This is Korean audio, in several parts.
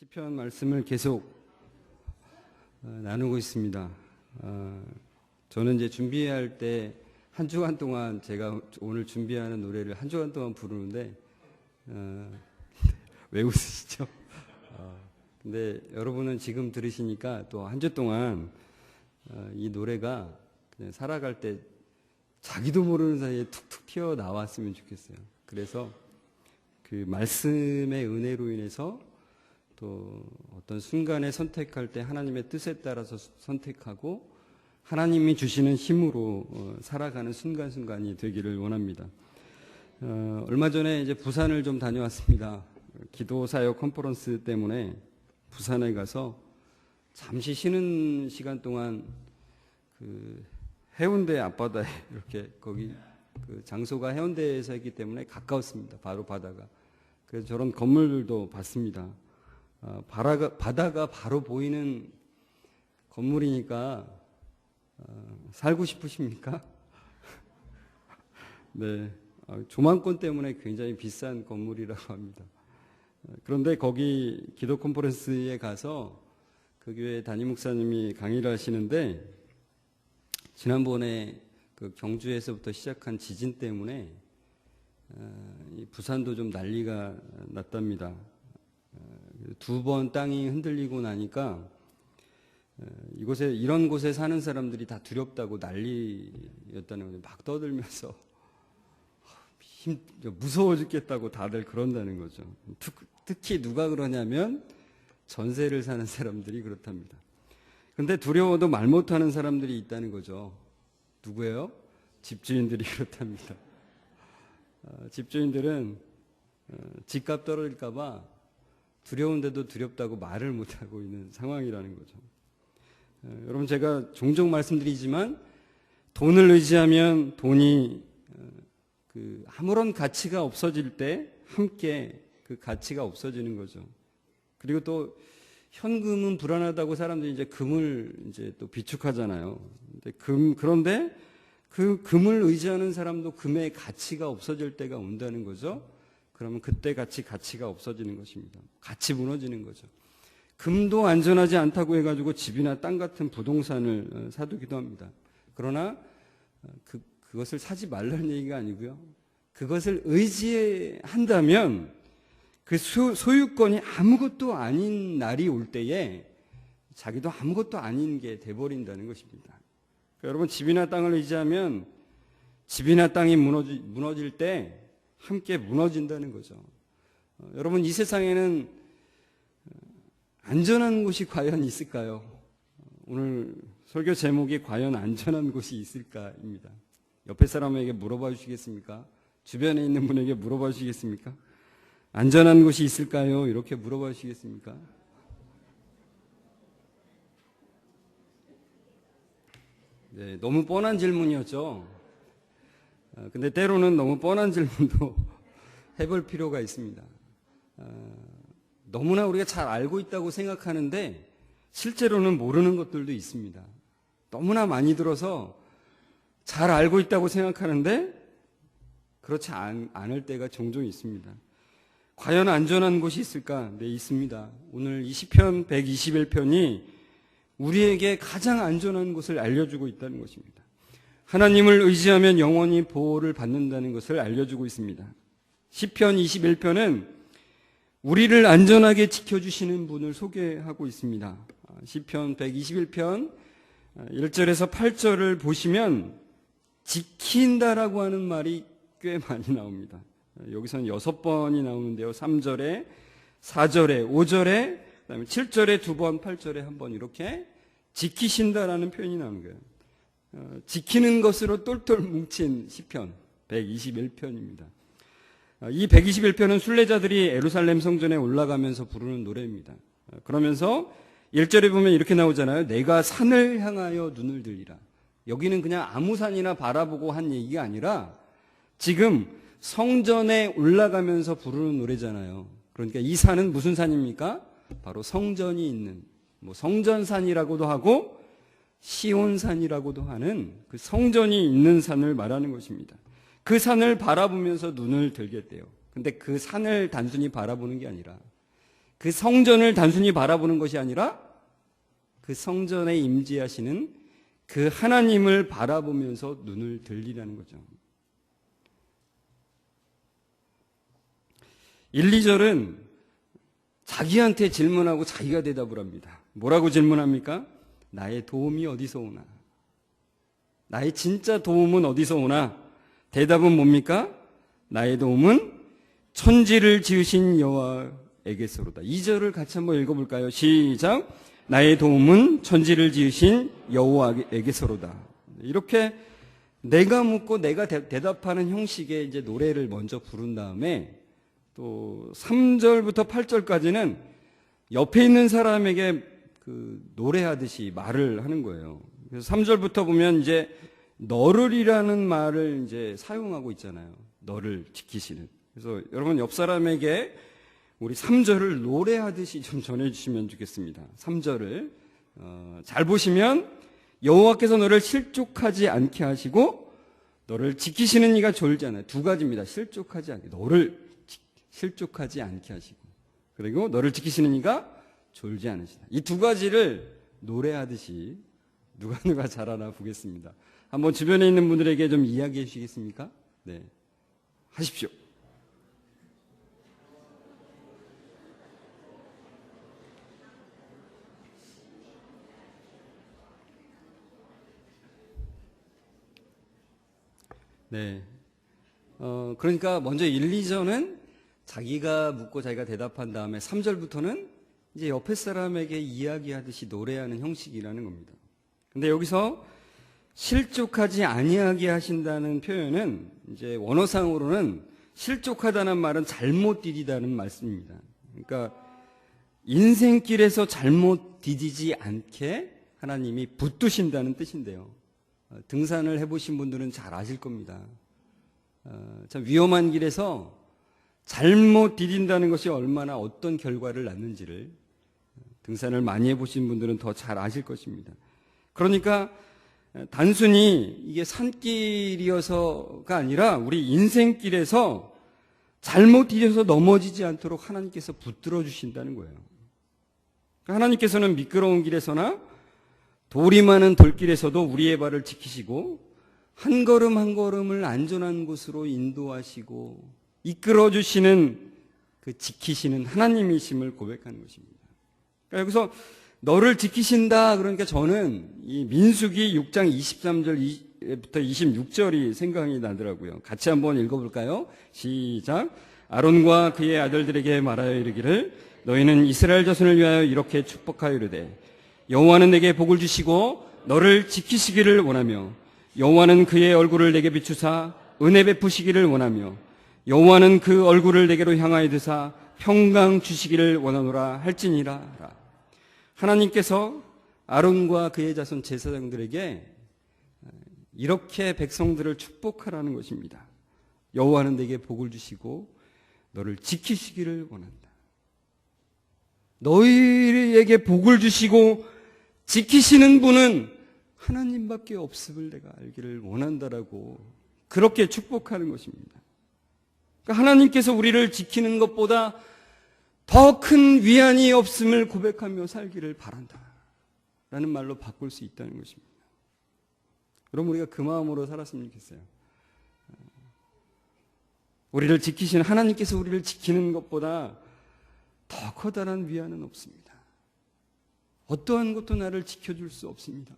시편 말씀을 계속 나누고 있습니다. 저는 이제 준비할 때 한 주간 동안 제가 오늘 준비하는 노래를 한 주간 동안 부르는데 왜 웃으시죠? 근데 여러분은 지금 들으시니까 또 한 주 동안 이 노래가 그냥 살아갈 때 자기도 모르는 사이에 툭툭 튀어나왔으면 좋겠어요. 그래서 그 말씀의 은혜로 인해서 또 어떤 순간에 선택할 때 하나님의 뜻에 따라서 선택하고 하나님이 주시는 힘으로 살아가는 순간순간이 되기를 원합니다. 얼마 전에 이제 부산을 좀 다녀왔습니다. 기도사역 컨퍼런스 때문에 부산에 가서 잠시 쉬는 시간 동안 그 해운대 앞바다에 이렇게 거기 그 장소가 해운대에서 있기 때문에 가까웠습니다. 바로 바다가. 그래서 저런 건물들도 봤습니다. 바다가 바로 보이는 건물이니까 살고 싶으십니까? 네, 조망권 때문에 굉장히 비싼 건물이라고 합니다. 그런데 거기 기도 컨퍼런스에 가서 그 교회 담임 목사님이 강의를 하시는데 지난번에 그 경주에서부터 시작한 지진 때문에 이 부산도 좀 난리가 났답니다. 2번 땅이 흔들리고 나니까 이런 곳에 사는 사람들이 다 두렵다고 난리였다는 거예요. 막 떠들면서 무서워 죽겠다고 다들 그런다는 거죠. 특히 누가 그러냐면 전세를 사는 사람들이 그렇답니다. 근데 두려워도 말 못하는 사람들이 있다는 거죠. 누구예요? 집주인들이 그렇답니다. 집주인들은 집값 떨어질까 봐 두려운데도 두렵다고 말을 못하고 있는 상황이라는 거죠. 여러분, 제가 종종 말씀드리지만 돈을 의지하면 돈이 그 아무런 가치가 없어질 때 함께 그 가치가 없어지는 거죠. 그리고 또 현금은 불안하다고 사람들이 이제 금을 이제 또 비축하잖아요. 그런데 그 금을 의지하는 사람도 금의 가치가 없어질 때가 온다는 거죠. 그러면 그때 가치가 없어지는 것입니다. 같이 무너지는 거죠. 금도 안전하지 않다고 해가지고 집이나 땅 같은 부동산을 사두기도 합니다. 그러나 그것을 사지 말라는 얘기가 아니고요. 그것을 의지한다면 그 소유권이 아무것도 아닌 날이 올 때에 자기도 아무것도 아닌 게 돼버린다는 것입니다. 그러니까 여러분, 집이나 땅을 의지하면 집이나 땅이 무너질 때 함께 무너진다는 거죠. 여러분, 이 세상에는 안전한 곳이 과연 있을까요? 오늘 설교 제목이 과연 안전한 곳이 있을까입니다. 옆에 사람에게 물어봐 주시겠습니까? 주변에 있는 분에게 물어봐 주시겠습니까? 안전한 곳이 있을까요? 이렇게 물어봐 주시겠습니까? 네, 너무 뻔한 질문이었죠. 근데 때로는 너무 뻔한 질문도 해볼 필요가 있습니다. 너무나 우리가 잘 알고 있다고 생각하는데 실제로는 모르는 것들도 있습니다. 너무나 많이 들어서 잘 알고 있다고 생각하는데 그렇지 않을 때가 종종 있습니다. 과연 안전한 곳이 있을까? 네, 있습니다. 오늘 이 시편 121편이 우리에게 가장 안전한 곳을 알려주고 있다는 것입니다. 하나님을 의지하면 영원히 보호를 받는다는 것을 알려주고 있습니다. 시편 21편은 우리를 안전하게 지켜주시는 분을 소개하고 있습니다. 시편 121편 1절에서 8절을 보시면 지킨다라고 하는 말이 꽤 많이 나옵니다. 여기서는 6번이 나오는데요. 3절에, 4절에, 5절에, 그다음에 7절에 2번, 8절에 1번 이렇게 지키신다라는 표현이 나오는 거예요. 지키는 것으로 똘똘 뭉친 시편 121편입니다. 이 121편은 순례자들이 예루살렘 성전에 올라가면서 부르는 노래입니다. 그러면서 1절에 보면 이렇게 나오잖아요. 내가 산을 향하여 눈을 들리라. 여기는 그냥 아무 산이나 바라보고 한 얘기가 아니라 지금 성전에 올라가면서 부르는 노래잖아요. 그러니까 이 산은 무슨 산입니까? 바로 성전이 있는, 성전산이라고도 하고 시온산이라고도 하는 그 성전이 있는 산을 말하는 것입니다. 그 산을 바라보면서 눈을 들겠대요. 근데 그 산을 단순히 바라보는 게 아니라 그 성전을 단순히 바라보는 것이 아니라 그 성전에 임재하시는 그 하나님을 바라보면서 눈을 들리라는 거죠. 1, 2절은 자기한테 질문하고 자기가 대답을 합니다. 뭐라고 질문합니까? 나의 도움이 어디서 오나? 나의 진짜 도움은 어디서 오나? 대답은 뭡니까? 나의 도움은 천지를 지으신 여호와에게서로다. 2절을 같이 한번 읽어볼까요? 시작. 나의 도움은 천지를 지으신 여호와에게서로다. 이렇게 내가 묻고 내가 대답하는 형식의 이제 노래를 먼저 부른 다음에 또 3절부터 8절까지는 옆에 있는 사람에게 그 노래하듯이 말을 하는 거예요. 그래서 3절부터 보면 이제 너를이라는 말을 이제 사용하고 있잖아요. 너를 지키시는. 그래서 여러분 옆 사람에게 우리 3절을 노래하듯이 좀 전해주시면 좋겠습니다. 3절을 잘 보시면 여호와께서 너를 실족하지 않게 하시고 너를 지키시는 이가 졸지 않아요. 두 가지입니다. 실족하지 않게, 너를 실족하지 않게 하시고 그리고 너를 지키시는 이가 졸지 않으시다. 이 두 가지를 노래하듯이 누가 잘하나 보겠습니다. 한번 주변에 있는 분들에게 좀 이야기해 주시겠습니까? 네, 하십시오. 네. 그러니까 먼저 1, 2절은 자기가 묻고 자기가 대답한 다음에 3절부터는 이제 옆에 사람에게 이야기하듯이 노래하는 형식이라는 겁니다. 근데 여기서 실족하지 아니하게 하신다는 표현은 이제 원어상으로는 실족하다는 말은 잘못 디디다는 말씀입니다. 그러니까 인생길에서 잘못 디디지 않게 하나님이 붙드신다는 뜻인데요. 등산을 해보신 분들은 잘 아실 겁니다. 참 위험한 길에서 잘못 디딘다는 것이 얼마나 어떤 결과를 낳는지를 등산을 많이 해보신 분들은 더 잘 아실 것입니다. 그러니까 단순히 이게 산길이어서가 아니라 우리 인생길에서 잘못 디뎌서 넘어지지 않도록 하나님께서 붙들어 주신다는 거예요. 하나님께서는 미끄러운 길에서나 돌이 많은 돌길에서도 우리의 발을 지키시고 한 걸음 한 걸음을 안전한 곳으로 인도하시고 이끌어 주시는 그 지키시는 하나님이심을 고백하는 것입니다. 그러니까 여기서 너를 지키신다 그러니까 저는 이 민수기 6장 23절부터 26절이 생각이 나더라고요. 같이 한번 읽어볼까요? 시작. 아론과 그의 아들들에게 말하여 이르기를 너희는 이스라엘 자손을 위하여 이렇게 축복하여 이르되 여호와는 내게 복을 주시고 너를 지키시기를 원하며 여호와는 그의 얼굴을 내게 비추사 은혜 베푸시기를 원하며 여호와는 그 얼굴을 내게로 향하여 드사 평강 주시기를 원하노라 할지니라. 하나님께서 아론과 그의 자손 제사장들에게 이렇게 백성들을 축복하라는 것입니다. 여호와는 내게 복을 주시고 너를 지키시기를 원한다. 너희에게 복을 주시고 지키시는 분은 하나님밖에 없음을 내가 알기를 원한다라고 그렇게 축복하는 것입니다. 그러니까 하나님께서 우리를 지키는 것보다 더 큰 위안이 없음을 고백하며 살기를 바란다 라는 말로 바꿀 수 있다는 것입니다. 여러분 우리가 그 마음으로 살았으면 좋겠어요. 우리를 지키시는 하나님께서 우리를 지키는 것보다 더 커다란 위안은 없습니다. 어떠한 것도 나를 지켜줄 수 없습니다.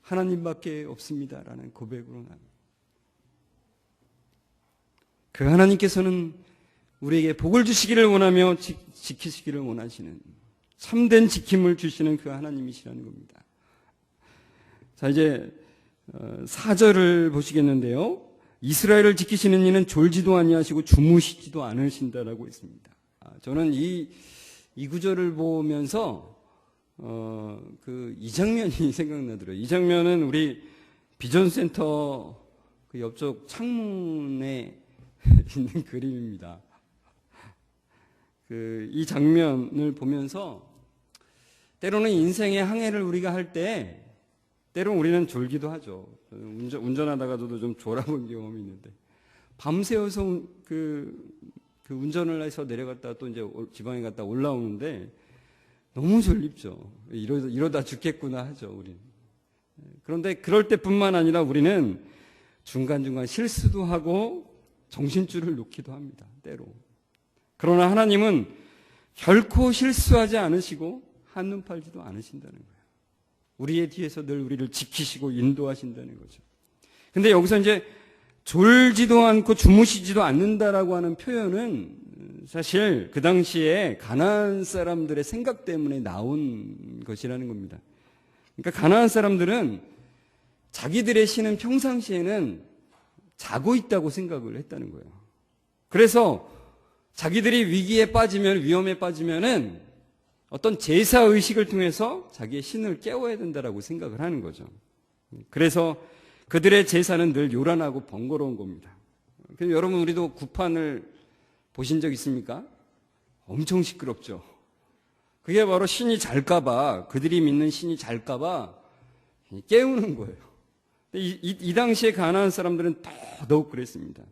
하나님밖에 없습니다라는 고백으로 나는 그 하나님께서는 우리에게 복을 주시기를 원하며 지키시기를 원하시는 참된 지킴을 주시는 그 하나님이시라는 겁니다. 자 이제 4절을 보시겠는데요. 이스라엘을 지키시는 이는 졸지도 아니하시고 주무시지도 않으신다라고 했습니다. 저는 이 구절을 보면서 이 장면이 생각나더라고요. 이 장면은 우리 비전센터 그 옆쪽 창문에 있는 그림입니다. 이 장면을 보면서 때로는 인생의 항해를 우리가 할 때 때로는 우리는 졸기도 하죠. 운전하다가도 좀 졸아본 경험이 있는데 밤새워서 그 운전을 해서 내려갔다가 또 이제 지방에 갔다 올라오는데 너무 졸립죠. 이러다 죽겠구나 하죠, 우리는. 그런데 그럴 때뿐만 아니라 우리는 중간중간 실수도 하고 정신줄을 놓기도 합니다, 때로. 그러나 하나님은 결코 실수하지 않으시고 한눈 팔지도 않으신다는 거예요. 우리의 뒤에서 늘 우리를 지키시고 인도하신다는 거죠. 근데 여기서 이제 졸지도 않고 주무시지도 않는다라고 하는 표현은 사실 그 당시에 가나안 사람들의 생각 때문에 나온 것이라는 겁니다. 그러니까 가나안 사람들은 자기들의 신은 평상시에는 자고 있다고 생각을 했다는 거예요. 그래서 자기들이 위기에 빠지면, 위험에 빠지면은 어떤 제사 의식을 통해서 자기의 신을 깨워야 된다라고 생각을 하는 거죠. 그래서 그들의 제사는 늘 요란하고 번거로운 겁니다. 여러분, 우리도 구판을 보신 적 있습니까? 엄청 시끄럽죠. 그게 바로 신이 잘까봐, 그들이 믿는 신이 잘까봐 깨우는 거예요. 이 당시에 가나안 사람들은 더더욱 그랬습니다.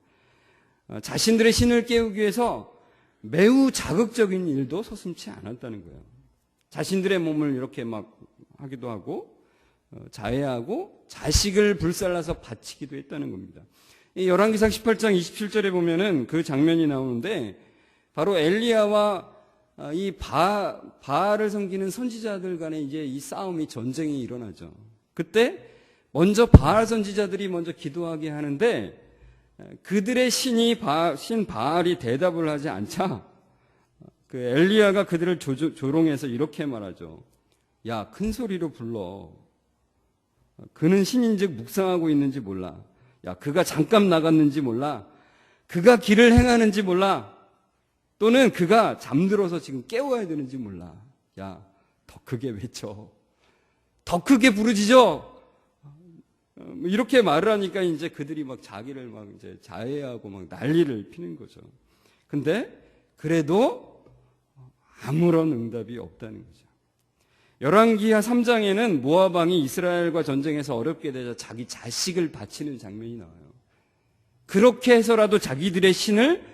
자신들의 신을 깨우기 위해서 매우 자극적인 일도 서슴지 않았다는 거예요. 자신들의 몸을 이렇게 막 하기도 하고 자해하고 자식을 불살라서 바치기도 했다는 겁니다. 이 열왕기상 18장 27절에 보면은 그 장면이 나오는데 바로 엘리야와 이 바알을 섬기는 선지자들 간에 이제 이 싸움이, 전쟁이 일어나죠. 그때 먼저 바알 선지자들이 먼저 기도하게 하는데 그들의 신 바알이 대답을 하지 않자 그 엘리야가 그들을 조롱해서 이렇게 말하죠. 야, 큰 소리로 불러. 그는 신인즉 묵상하고 있는지 몰라. 야, 그가 잠깐 나갔는지 몰라. 그가 길을 행하는지 몰라. 또는 그가 잠들어서 지금 깨워야 되는지 몰라. 야, 더 크게 외쳐. 더 크게 부르짖어. 이렇게 말을 하니까 이제 그들이 막 자기를 막 이제 자해하고 막 난리를 피는 거죠. 근데 그래도 아무런 응답이 없다는 거죠. 열왕기하 3장에는 모압 왕이 이스라엘과 전쟁에서 어렵게 되자 자기 자식을 바치는 장면이 나와요. 그렇게 해서라도 자기들의 신을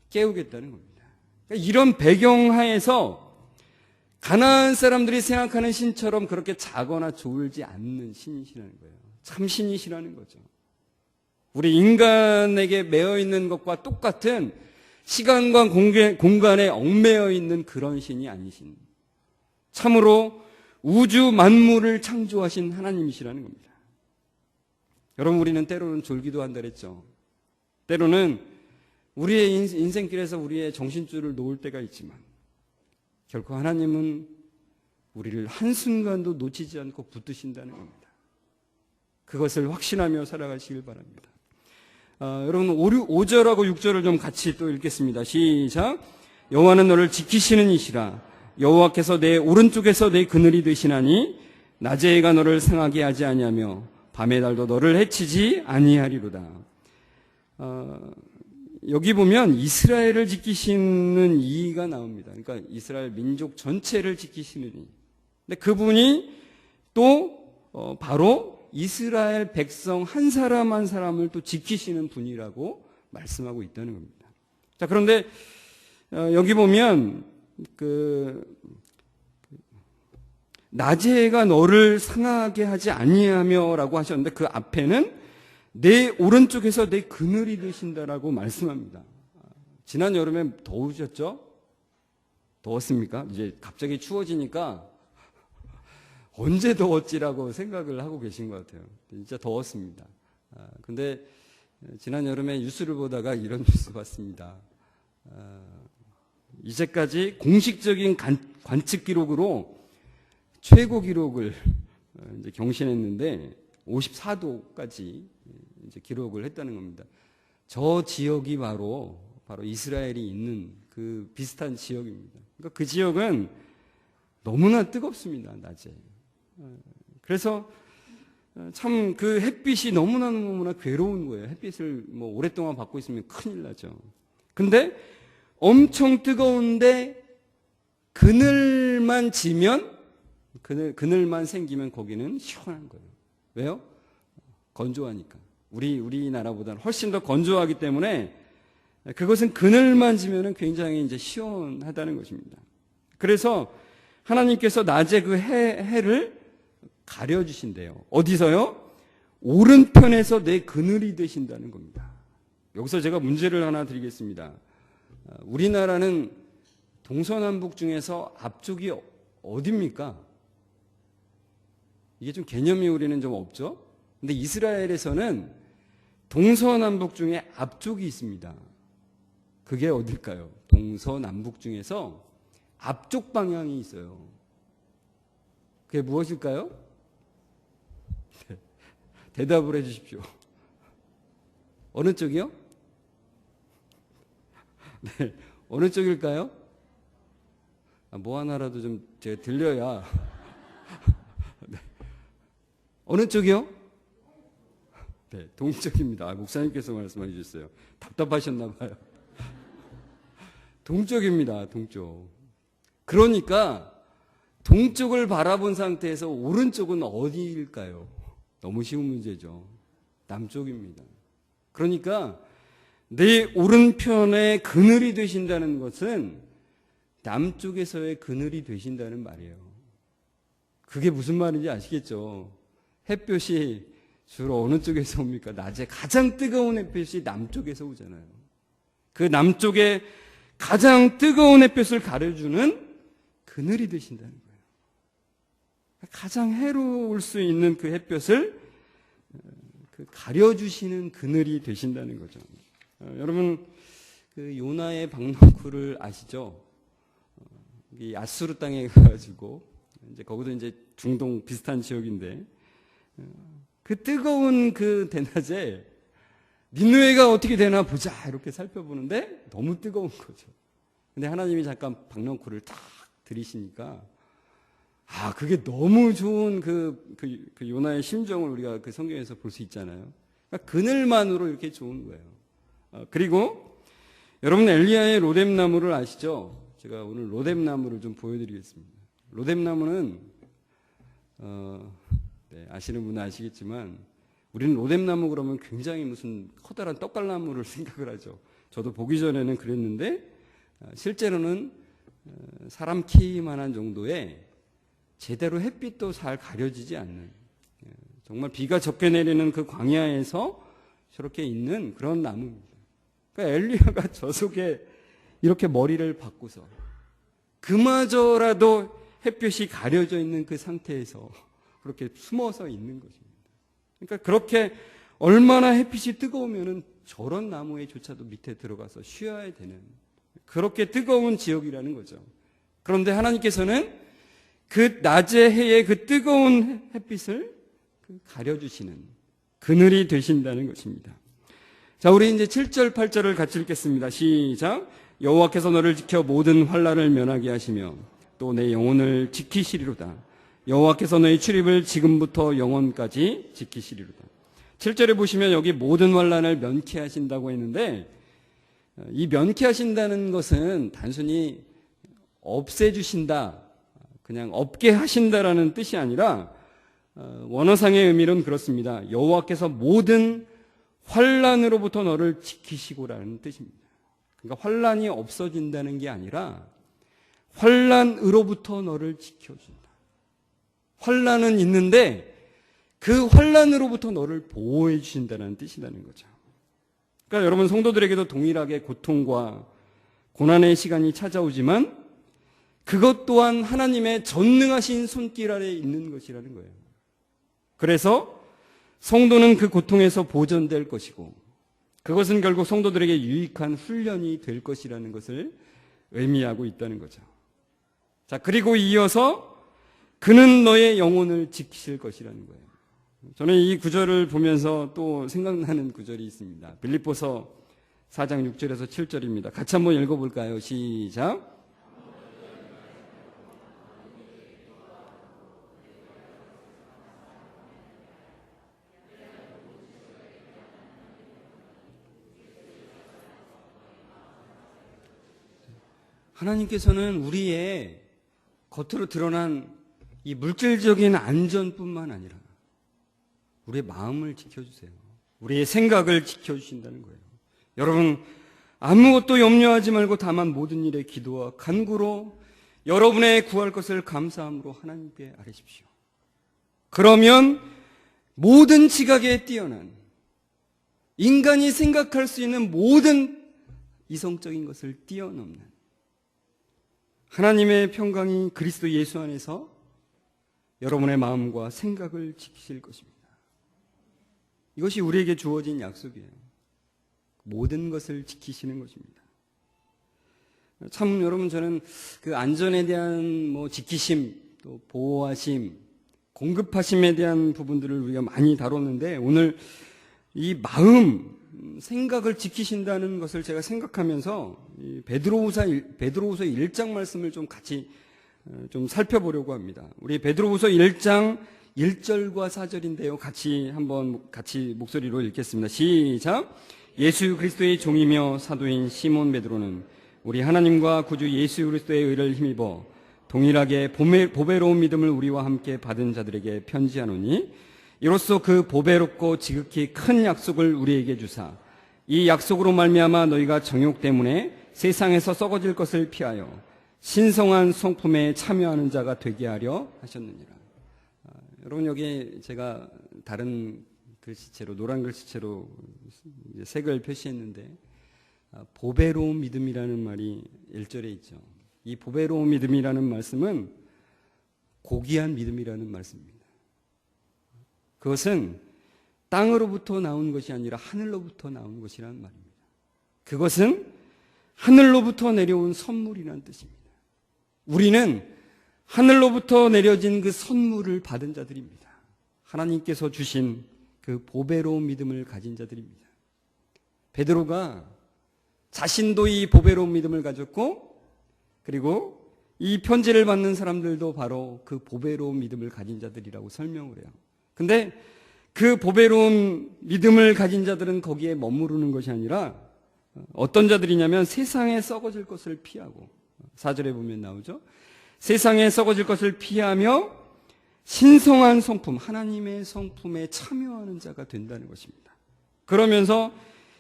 깨우겠다는 겁니다. 그러니까 이런 배경하에서 가나안 사람들이 생각하는 신처럼 그렇게 작거나 졸지 않는 신이시라는 거예요. 참 신이시라는 거죠. 우리 인간에게 매여 있는 것과 똑같은 시간과 공간에 얽매여 있는 그런 신이 아니신, 참으로 우주 만물을 창조하신 하나님이시라는 겁니다. 여러분, 우리는 때로는 졸기도 한다 그랬죠. 때로는 우리의 인생길에서 우리의 정신줄을 놓을 때가 있지만 결코 하나님은 우리를 한순간도 놓치지 않고 붙드신다는 겁니다. 그것을 확신하며 살아가시길 바랍니다. 여러분, 5절하고 6절을 좀 같이 또 읽겠습니다. 시작. 여호와는 너를 지키시는 이시라. 여호와께서 내 오른쪽에서 내 그늘이 되시나니 낮의 해가 너를 상하게 하지 아니하며 밤의 달도 너를 해치지 아니하리로다. 여기 보면 이스라엘을 지키시는 이가 나옵니다. 그러니까 이스라엘 민족 전체를 지키시는 이. 근데 그분이 또 바로 이스라엘 백성 한 사람 한 사람을 또 지키시는 분이라고 말씀하고 있다는 겁니다. 자, 그런데 여기 보면 낮의 해가 너를 상하게 하지 아니하며라고 하셨는데 그 앞에는 내 오른쪽에서 내 그늘이 되신다라고 말씀합니다. 지난 여름에 더우셨죠? 더웠습니까? 이제 갑자기 추워지니까 언제 더웠지라고 생각을 하고 계신 것 같아요. 진짜 더웠습니다. 근데 지난 여름에 뉴스를 보다가 이런 뉴스 봤습니다. 이제까지 공식적인 관측 기록으로 최고 기록을 이제 경신했는데 54도까지 이제 기록을 했다는 겁니다. 저 지역이 바로 이스라엘이 있는 그 비슷한 지역입니다. 그러니까 그 지역은 너무나 뜨겁습니다, 낮에. 그래서 참 그 햇빛이 너무나 괴로운 거예요. 햇빛을 뭐 오랫동안 받고 있으면 큰일 나죠. 근데 엄청 뜨거운데 그늘만 지면, 그늘만 생기면 거기는 시원한 거예요. 왜요? 건조하니까. 우리나라보다는 훨씬 더 건조하기 때문에 그것은 그늘만 지면은 굉장히 이제 시원하다는 것입니다. 그래서 하나님께서 낮에 그 해를 가려주신대요. 어디서요? 오른편에서 내 그늘이 되신다는 겁니다. 여기서 제가 문제를 하나 드리겠습니다. 우리나라는 동서남북 중에서 앞쪽이 어디입니까? 이게 좀 개념이 우리는 좀 없죠? 근데 이스라엘에서는 동서남북 중에 앞쪽이 있습니다. 그게 어딜까요? 동서남북 중에서 앞쪽 방향이 있어요. 그게 무엇일까요? 네. 대답을 해 주십시오. 어느 쪽이요? 네. 어느 쪽일까요? 뭐 하나라도 좀 제가 들려야. 네. 어느 쪽이요? 네, 동쪽입니다. 목사님께서 말씀해 주셨어요. 답답하셨나 봐요. 동쪽입니다. 동쪽. 그러니까 동쪽을 바라본 상태에서 오른쪽은 어디일까요? 너무 쉬운 문제죠. 남쪽입니다. 그러니까 내 오른편에 그늘이 되신다는 것은 남쪽에서의 그늘이 되신다는 말이에요. 그게 무슨 말인지 아시겠죠? 햇볕이 주로 어느 쪽에서 옵니까? 낮에 가장 뜨거운 햇볕이 남쪽에서 오잖아요. 그 남쪽에 가장 뜨거운 햇볕을 가려주는 그늘이 되신다는 거예요. 가장 해로울 수 있는 그 햇볕을 가려주시는 그늘이 되신다는 거죠. 여러분, 그 요나의 박넝쿨을 아시죠? 이 아수르 땅에 가가지고 이제 거기도 이제 중동 비슷한 지역인데 그 뜨거운 그 대낮에 니느웨가 어떻게 되나 보자 이렇게 살펴보는데 너무 뜨거운 거죠. 근데 하나님이 잠깐 박넝쿨을 탁 들이시니까 그게 너무 좋은 그 요나의 심정을 우리가 그 성경에서 볼 수 있잖아요. 그러니까 그늘만으로 이렇게 좋은 거예요. 그리고 여러분 엘리야의 로뎀나무를 아시죠? 제가 오늘 로뎀나무를 좀 보여드리겠습니다. 로뎀나무는 네, 아시는 분은 아시겠지만 우리는 로뎀나무 그러면 굉장히 무슨 커다란 떡갈나무를 생각을 하죠. 저도 보기 전에는 그랬는데 실제로는 사람 키만한 정도의 제대로 햇빛도 잘 가려지지 않는 정말 비가 적게 내리는 그 광야에서 저렇게 있는 그런 나무입니다. 그러니까 엘리야가 저 속에 이렇게 머리를 박고서 그마저라도 햇볕이 가려져 있는 그 상태에서 그렇게 숨어서 있는 것입니다. 그러니까 그렇게 얼마나 햇빛이 뜨거우면은 저런 나무에조차도 밑에 들어가서 쉬어야 되는 그렇게 뜨거운 지역이라는 거죠. 그런데 하나님께서는 그 낮의 해의 그 뜨거운 햇빛을 가려주시는 그늘이 되신다는 것입니다. 자, 우리 이제 7절, 8절을 같이 읽겠습니다. 시작. 여호와께서 너를 지켜 모든 환난을 면하게 하시며 또 내 영혼을 지키시리로다. 여호와께서 너의 출입을 지금부터 영원까지 지키시리로다. 7절에 보시면 여기 모든 환난을 면케하신다고 했는데 이 면케하신다는 것은 단순히 없애주신다, 그냥 없게 하신다라는 뜻이 아니라 원어상의 의미는 그렇습니다. 여호와께서 모든 환난으로부터 너를 지키시고라는 뜻입니다. 그러니까 환난이 없어진다는 게 아니라 환난으로부터 너를 지켜준다. 환난은 있는데 그 환난으로부터 너를 보호해 주신다는 뜻이라는 거죠. 그러니까 여러분 성도들에게도 동일하게 고통과 고난의 시간이 찾아오지만 그것 또한 하나님의 전능하신 손길 아래 있는 것이라는 거예요. 그래서 성도는 그 고통에서 보존될 것이고 그것은 결국 성도들에게 유익한 훈련이 될 것이라는 것을 의미하고 있다는 거죠. 자, 그리고 이어서 그는 너의 영혼을 지키실 것이라는 거예요. 저는 이 구절을 보면서 또 생각나는 구절이 있습니다. 빌립보서 4장 6절에서 7절입니다. 같이 한번 읽어볼까요? 시작. 하나님께서는 우리의 겉으로 드러난 이 물질적인 안전뿐만 아니라 우리의 마음을 지켜주세요. 우리의 생각을 지켜주신다는 거예요. 여러분, 아무것도 염려하지 말고 다만 모든 일에 기도와 간구로 여러분의 구할 것을 감사함으로 하나님께 아뢰십시오. 그러면 모든 지각에 뛰어난 인간이 생각할 수 있는 모든 이성적인 것을 뛰어넘는 하나님의 평강이 그리스도 예수 안에서 여러분의 마음과 생각을 지키실 것입니다. 이것이 우리에게 주어진 약속이에요. 모든 것을 지키시는 것입니다. 참 여러분, 저는 그 안전에 대한 지키심, 또 보호하심, 공급하심에 대한 부분들을 우리가 많이 다뤘는데, 오늘 이 마음, 생각을 지키신다는 것을 제가 생각하면서 이 베드로후서 1장 말씀을 좀 같이 좀 살펴보려고 합니다. 우리 베드로후서 1장 1절과 4절인데요. 같이 목소리로 읽겠습니다. 시작. 예수 그리스도의 종이며 사도인 시몬 베드로는 우리 하나님과 구주 예수 그리스도의 의를 힘입어 동일하게 보배로운 믿음을 우리와 함께 받은 자들에게 편지하노니 이로써 그 보배롭고 지극히 큰 약속을 우리에게 주사 이 약속으로 말미암아 너희가 정욕 때문에 세상에서 썩어질 것을 피하여 신성한 성품에 참여하는 자가 되게 하려 하셨느니라. 여러분, 여기 제가 다른 글씨체로, 노란 글씨체로 색을 표시했는데 보배로운 믿음이라는 말이 1절에 있죠. 이 보배로운 믿음이라는 말씀은 고귀한 믿음이라는 말씀입니다. 그것은 땅으로부터 나온 것이 아니라 하늘로부터 나온 것이라는 말입니다. 그것은 하늘로부터 내려온 선물이라는 뜻입니다. 우리는 하늘로부터 내려진 그 선물을 받은 자들입니다. 하나님께서 주신 그 보배로운 믿음을 가진 자들입니다. 베드로가 자신도 이 보배로운 믿음을 가졌고, 그리고 이 편지를 받는 사람들도 바로 그 보배로운 믿음을 가진 자들이라고 설명을 해요. 근데 그 보배로운 믿음을 가진 자들은 거기에 머무르는 것이 아니라 어떤 자들이냐면 세상에 썩어질 것을 피하고, 4절에 보면 나오죠. 세상에 썩어질 것을 피하며 신성한 성품, 하나님의 성품에 참여하는 자가 된다는 것입니다. 그러면서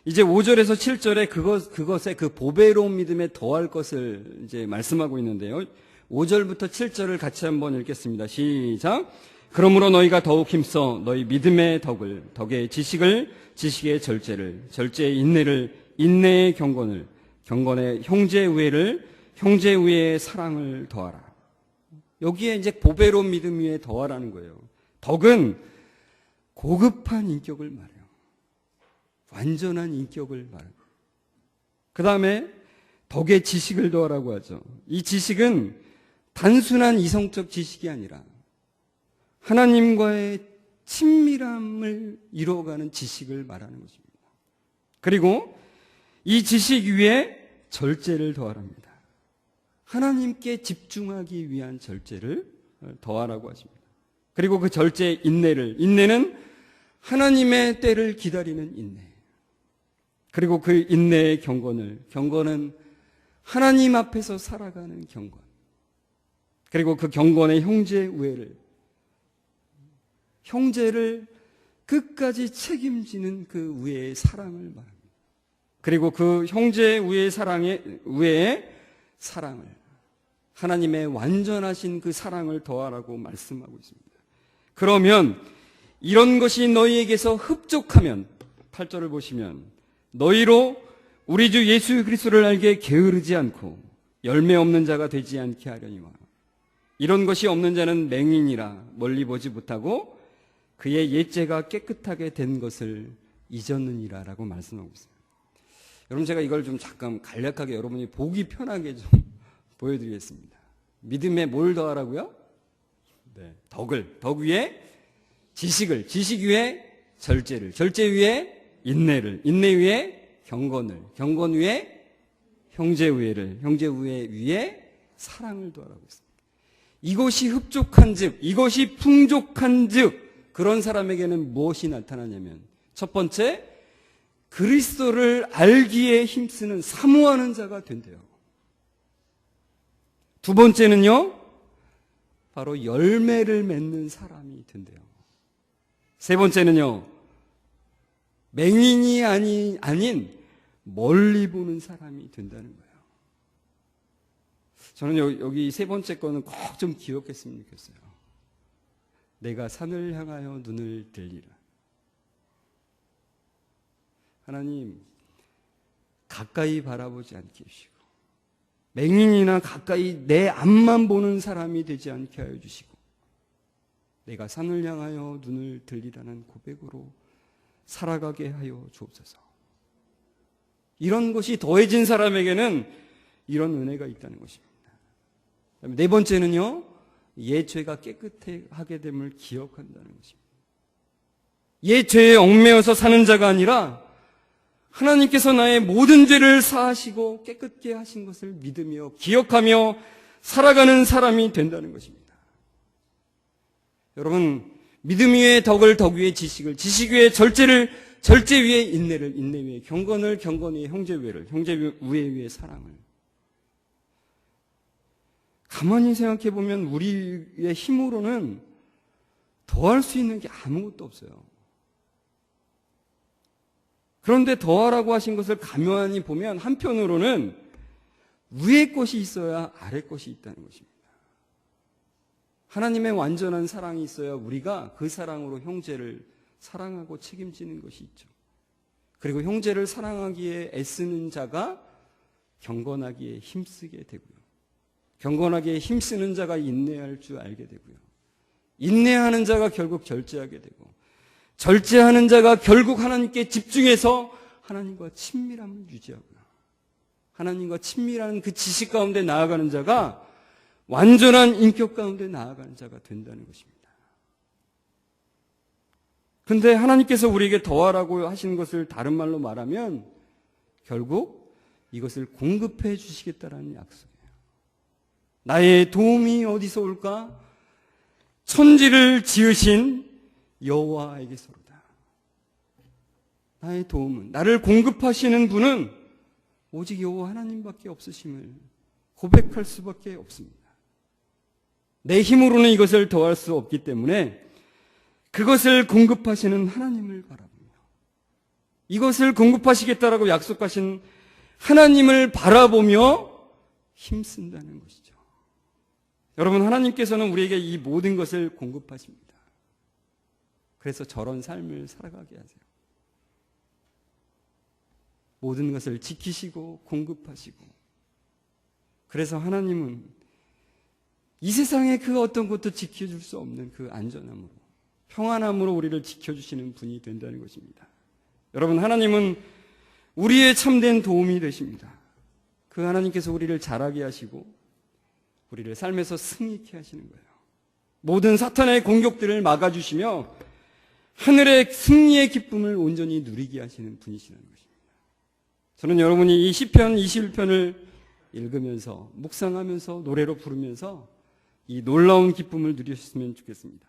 이제 5절에서 7절에 그것에 그 보배로운 믿음에 더할 것을 이제 말씀하고 있는데요. 5절부터 7절을 같이 한번 읽겠습니다. 시작. 그러므로 너희가 더욱 힘써 너희 믿음의 덕을, 덕의 지식을, 지식의 절제를, 절제의 인내를, 인내의 경건을, 경건의 형제 우애를, 형제 우애의 사랑을 더하라. 여기에 이제 보배로운 믿음 위에 더하라는 거예요. 덕은 고급한 인격을 말해요. 완전한 인격을 말해요. 그 다음에 덕의 지식을 더하라고 하죠. 이 지식은 단순한 이성적 지식이 아니라 하나님과의 친밀함을 이루어가는 지식을 말하는 것입니다. 그리고 이 지식 위에 절제를 더하랍니다. 하나님께 집중하기 위한 절제를 더하라고 하십니다. 그리고 그 절제의 인내는 하나님의 때를 기다리는 인내. 그리고 그 인내의 경건은 하나님 앞에서 살아가는 경건. 그리고 그 경건의 형제 우애를, 형제를 끝까지 책임지는 그 우애의 사랑을 말합니다. 그리고 그 형제 우애의 사랑을, 하나님의 완전하신 그 사랑을 더하라고 말씀하고 있습니다. 그러면 이런 것이 너희에게서 흡족하면, 8절을 보시면 너희로 우리 주 예수 그리스도를 알게 게으르지 않고 열매 없는 자가 되지 않게 하려니와 이런 것이 없는 자는 맹인이라 멀리 보지 못하고 그의 옛죄가 깨끗하게 된 것을 잊었느니라 라고 말씀하고 있습니다. 여러분, 제가 이걸 좀 잠깐 간략하게 여러분이 보기 편하게 좀 보여드리겠습니다. 믿음에 뭘 더하라고요? 네, 덕 위에 지식을, 지식 위에 절제를, 절제 위에 인내를, 인내 위에 경건을, 경건 위에 형제 우애를, 형제 우애 위에 사랑을 더하라고 했습니다. 이것이 흡족한 즉, 이것이 풍족한 즉, 그런 사람에게는 무엇이 나타나냐면, 첫 번째, 그리스도를 알기에 힘쓰는, 사모하는 자가 된대요. 두 번째는요, 바로 열매를 맺는 사람이 된대요. 세 번째는요, 맹인이 아닌 멀리 보는 사람이 된다는 거예요. 저는 여기 세 번째 거는 꼭 좀 기억했으면 좋겠어요. 내가 산을 향하여 눈을 들리라. 하나님, 가까이 바라보지 않게 해주시고 맹인이나 가까이 내 앞만 보는 사람이 되지 않게 하여 주시고 내가 산을 향하여 눈을 들리라는 고백으로 살아가게 하여 주옵소서. 이런 것이 더해진 사람에게는 이런 은혜가 있다는 것입니다. 네 번째는요, 옛 죄가 깨끗하게 됨을 기억한다는 것입니다. 옛 죄에 얽매여서 사는 자가 아니라 하나님께서 나의 모든 죄를 사하시고 깨끗게 하신 것을 믿으며 기억하며 살아가는 사람이 된다는 것입니다. 여러분, 믿음 위에 덕을, 덕 위에 지식을, 지식 위에 절제를, 절제 위에 인내를, 인내 위에 경건을, 경건 위에 형제 위에를, 형제 위에 사랑을. 가만히 생각해 보면 우리의 힘으로는 더할 수 있는 게 아무것도 없어요. 그런데 더하라고 하신 것을 가만히 보면 한편으로는 위에 것이 있어야 아래 것이 있다는 것입니다. 하나님의 완전한 사랑이 있어야 우리가 그 사랑으로 형제를 사랑하고 책임지는 것이 있죠. 그리고 형제를 사랑하기에 애쓰는 자가 경건하기에 힘쓰게 되고요. 경건하게 힘쓰는 자가 인내할 줄 알게 되고요. 인내하는 자가 결국 절제하게 되고 절제하는 자가 결국 하나님께 집중해서 하나님과 친밀함을 유지하고요. 하나님과 친밀한 그 지식 가운데 나아가는 자가 완전한 인격 가운데 나아가는 자가 된다는 것입니다. 그런데 하나님께서 우리에게 더하라고 하신 것을 다른 말로 말하면 결국 이것을 공급해 주시겠다라는 약속이에요. 나의 도움이 어디서 올까? 천지를 지으신 여호와에게서로다. 나의 도움은, 나를 공급하시는 분은 오직 여호와 하나님밖에 없으심을 고백할 수밖에 없습니다. 내 힘으로는 이것을 더할 수 없기 때문에 그것을 공급하시는 하나님을 바라보며 이것을 공급하시겠다라고 약속하신 하나님을 바라보며 힘쓴다는 것이죠. 여러분, 하나님께서는 우리에게 이 모든 것을 공급하십니다. 그래서 저런 삶을 살아가게 하세요. 모든 것을 지키시고 공급하시고, 그래서 하나님은 이 세상의 그 어떤 것도 지켜줄 수 없는 그 안전함으로, 평안함으로 우리를 지켜주시는 분이 된다는 것입니다. 여러분, 하나님은 우리의 참된 도움이 되십니다. 그 하나님께서 우리를 자라게 하시고 우리를 삶에서 승리케 하시는 거예요. 모든 사탄의 공격들을 막아주시며 하늘의 승리의 기쁨을 온전히 누리게 하시는 분이시라는 것입니다. 저는 여러분이 이 시편 21편을 읽으면서 묵상하면서 노래로 부르면서 이 놀라운 기쁨을 누리셨으면 좋겠습니다.